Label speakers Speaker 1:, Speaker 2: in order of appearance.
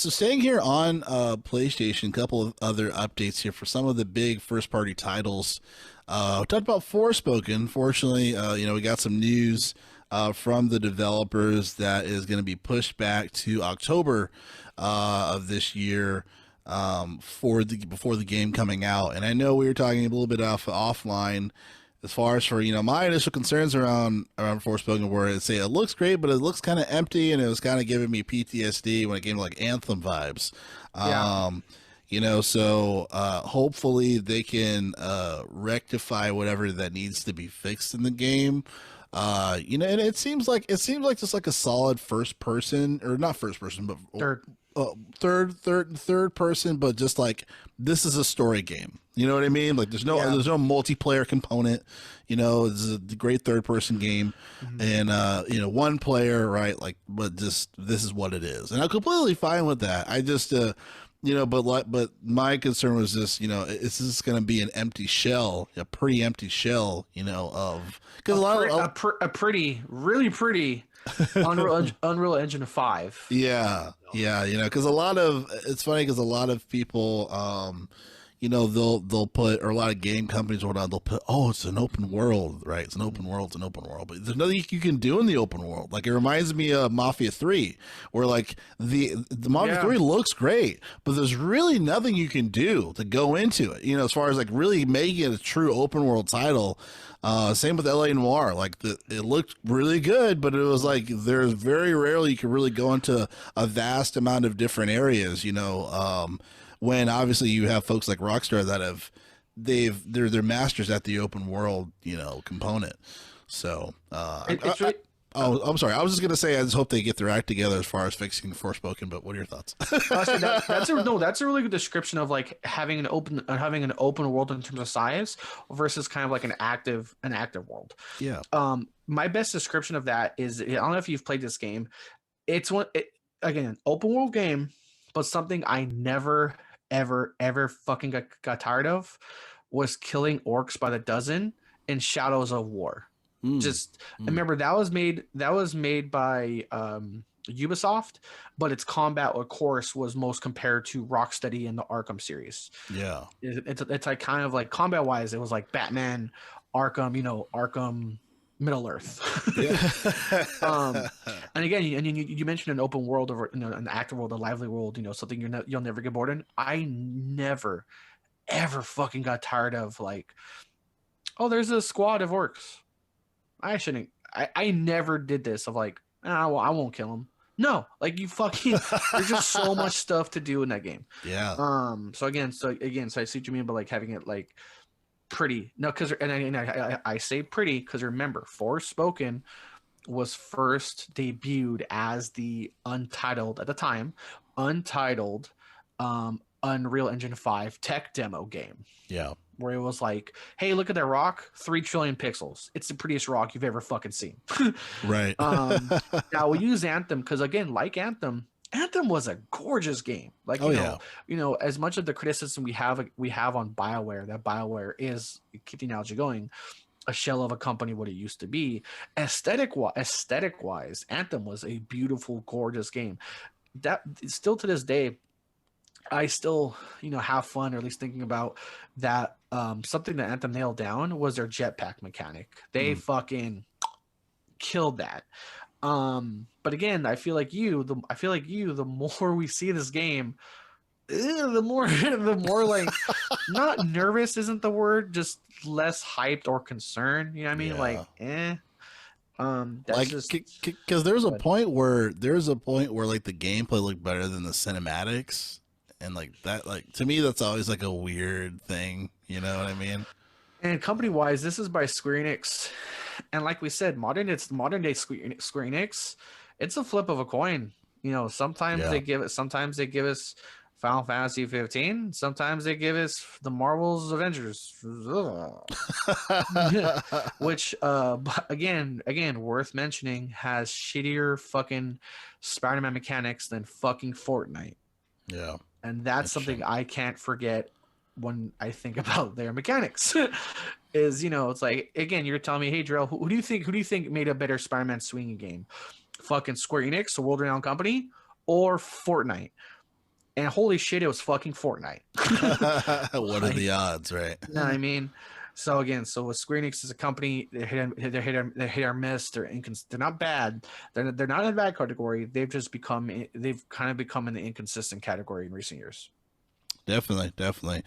Speaker 1: So staying here on PlayStation, a couple of other updates here for some of the big first-party titles. We talked about Forspoken. Fortunately, we got some news from the developers that is going to be pushed back to October of this year for the before the game coming out. And I know we were talking a little bit offline as far as for my initial concerns around Forspoken, where it say it looks great, but it looks kind of empty, and it was kind of giving me PTSD when it came to like Anthem vibes.
Speaker 2: Yeah.
Speaker 1: So hopefully they can rectify whatever that needs to be fixed in the game. And it seems like just like a solid first person, or not first person, but
Speaker 2: Third.
Speaker 1: third person, but just like this is a story game. You know what I mean? Like
Speaker 2: Yeah.
Speaker 1: there's no multiplayer component. It's a great third person game, and one player, right? Like, but just this is what it is, and I'm completely fine with that. I just but my concern was just is this going to be an empty shell, a pretty empty shell, of because
Speaker 2: A pretty, really pretty Unreal Engine 5.
Speaker 1: yeah, because it's funny because a lot of people, they'll put, or a lot of game companies or whatnot, they'll put, oh, it's an open world, right? It's an open world, but there's nothing you can do in the open world. Like, it reminds me of Mafia 3, where like the Mafia 3 looks great, but there's really nothing you can do to go into it, as far as like really making it a true open world title. Same with LA Noire. Like it looked really good, but it was like there's very rarely you can really go into a vast amount of different areas. When obviously you have folks like Rockstar that they're masters at the open world component. So I'm sorry. I was just gonna say I just hope they get their act together as far as fixing Forspoken. But what are your thoughts?
Speaker 2: Honestly, that's a really good description of like having an open world in terms of size versus kind of like an active world.
Speaker 1: Yeah.
Speaker 2: My best description of that is, I don't know if you've played this game. It's again, open world game, but something I never ever fucking got tired of was killing orcs by the dozen in Shadows of War. Remember that was made by Ubisoft, but its combat, of course, was most compared to Rocksteady in the Arkham series.
Speaker 1: Yeah.
Speaker 2: It's like kind of like combat wise, it was like Batman, Arkham, Arkham, Middle Earth. And again, you mentioned an open world, or an active world, a lively world, something you'll never get bored in. I never ever fucking got tired of like, oh, there's a squad of orcs. I shouldn't. I never did this of like, well, I won't kill him. No, like you fucking. There's just so much stuff to do in that game.
Speaker 1: Yeah.
Speaker 2: So I see what you mean by like having it like pretty. No, because I say pretty because remember, Forspoken was first debuted as the untitled, at the time, untitled Unreal Engine 5 tech demo game.
Speaker 1: Yeah.
Speaker 2: Where it was like, hey, look at that rock, 3 trillion pixels. It's the prettiest rock you've ever fucking seen.
Speaker 1: Right.
Speaker 2: Now we use Anthem because, again, like Anthem was a gorgeous game. Like, as much of the criticism we have on BioWare, that BioWare is, keep the analogy going, a shell of a company what it used to be. Aesthetic wise, Anthem was a beautiful, gorgeous game. That still to this day, I still, have fun, or at least thinking about that. Something that Anthem nailed down was their jetpack mechanic. They fucking killed that. But again, I feel like the more we see this game, the more like, not nervous isn't the word, just less hyped or concerned. You know what I mean?
Speaker 1: Yeah.
Speaker 2: Like, that's
Speaker 1: like,
Speaker 2: just
Speaker 1: because there's a point where like the gameplay looked better than the cinematics. And like that, like to me, that's always like a weird thing. You know what I mean?
Speaker 2: And company wise, this is by Square Enix, and like we said, modern day Square Enix. It's a flip of a coin. Sometimes they give us Final Fantasy 15. Sometimes they give us the Marvel's Avengers, which again worth mentioning, has shittier fucking Spider-Man mechanics than fucking Fortnite.
Speaker 1: Yeah.
Speaker 2: And that's something I can't forget when I think about their mechanics. Is it's like, again, you're telling me, hey, Drell, who do you think made a better Spider-Man swinging game? Fucking Square Enix, a world-renowned company, or Fortnite? and holy shit, it was fucking Fortnite.
Speaker 1: What are the odds, right?
Speaker 2: You know what I mean? So again, so with Square Enix as a company, they're hit or miss. They're not bad. They're not in a bad category. They've kind of become in the inconsistent category in recent years.
Speaker 1: Definitely.